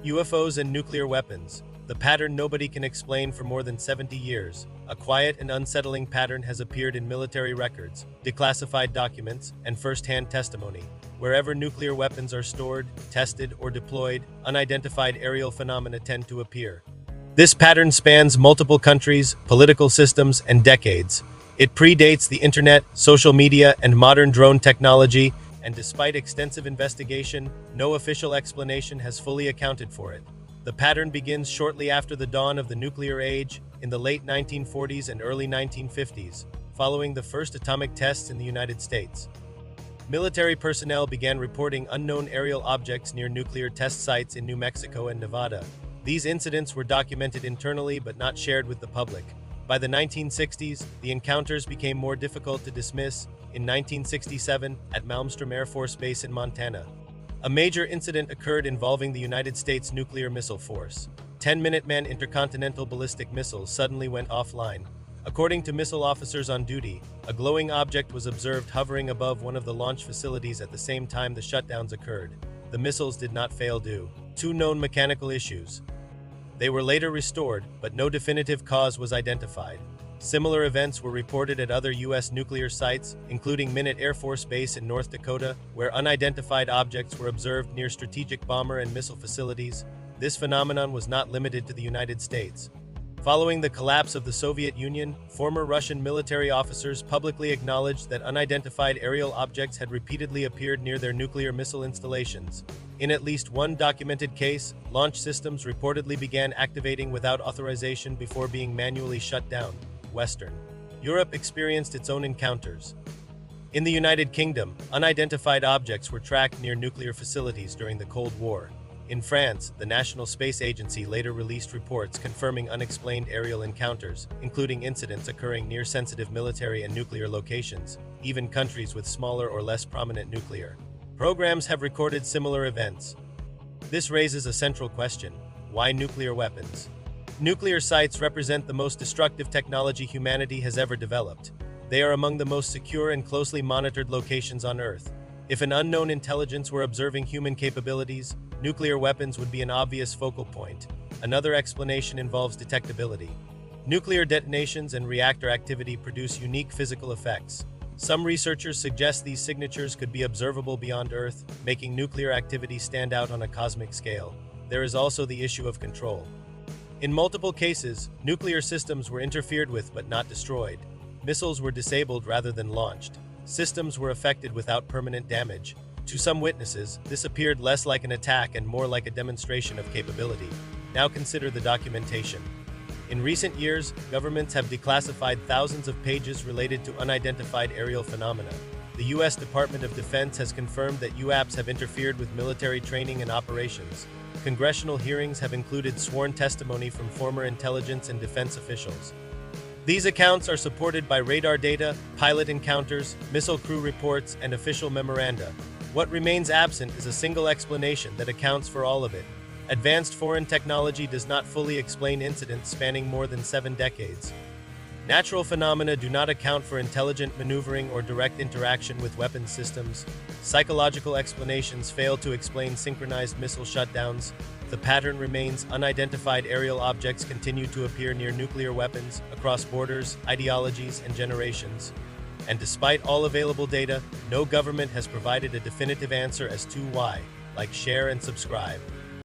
UFOs and nuclear weapons. The pattern nobody can explain for more than 70 years. A quiet and unsettling pattern has appeared in military records, declassified documents, and first-hand testimony. Wherever nuclear weapons are stored, tested, or deployed, unidentified aerial phenomena tend to appear. This pattern spans multiple countries, political systems, and decades. It predates the internet, social media, and modern drone technology, and despite extensive investigation, no official explanation has fully accounted for it. The pattern begins shortly after the dawn of the nuclear age, in the late 1940s and early 1950s, following the first atomic tests in the United States. Military personnel began reporting unknown aerial objects near nuclear test sites in New Mexico and Nevada. These incidents were documented internally but not shared with the public. By the 1960s, the encounters became more difficult to dismiss. In 1967, at Malmstrom Air Force Base in Montana, a major incident occurred involving the United States Nuclear Missile Force. 10 Minuteman intercontinental ballistic missiles suddenly went offline. According to missile officers on duty, a glowing object was observed hovering above one of the launch facilities at the same time the shutdowns occurred. The missiles did not fail due to known mechanical issues. They were later restored, but no definitive cause was identified. Similar events were reported at other U.S. nuclear sites, including Minot Air Force Base in North Dakota, where unidentified objects were observed near strategic bomber and missile facilities. This phenomenon was not limited to the United States. Following the collapse of the Soviet Union, former Russian military officers publicly acknowledged that unidentified aerial objects had repeatedly appeared near their nuclear missile installations. In at least one documented case, launch systems reportedly began activating without authorization before being manually shut down. Western Europe experienced its own encounters. In the United Kingdom, unidentified objects were tracked near nuclear facilities during the Cold War. In France, the National Space Agency later released reports confirming unexplained aerial encounters, including incidents occurring near sensitive military and nuclear locations. Even countries with smaller or less prominent nuclear programs have recorded similar events. This raises a central question: why nuclear weapons? Nuclear sites represent the most destructive technology humanity has ever developed. They are among the most secure and closely monitored locations on Earth. If an unknown intelligence were observing human capabilities, nuclear weapons would be an obvious focal point. Another explanation involves detectability. Nuclear detonations and reactor activity produce unique physical effects. Some researchers suggest these signatures could be observable beyond Earth, making nuclear activity stand out on a cosmic scale. There is also the issue of control. In multiple cases, nuclear systems were interfered with but not destroyed. Missiles were disabled rather than launched. Systems were affected without permanent damage. To some witnesses, this appeared less like an attack and more like a demonstration of capability. Now consider the documentation. In recent years, governments have declassified thousands of pages related to unidentified aerial phenomena. The U.S. Department of Defense has confirmed that UAPS have interfered with military training and operations. Congressional hearings have included sworn testimony from former intelligence and defense officials. These accounts are supported by radar data, pilot encounters, missile crew reports, and official memoranda. What remains absent is a single explanation that accounts for all of it. Advanced foreign technology does not fully explain incidents spanning more than 7 decades. Natural phenomena do not account for intelligent maneuvering or direct interaction with weapons systems. Psychological explanations fail to explain synchronized missile shutdowns. The pattern remains: unidentified aerial objects continue to appear near nuclear weapons, across borders, ideologies, and generations. And despite all available data, no government has provided a definitive answer as to why. Like, share, and subscribe.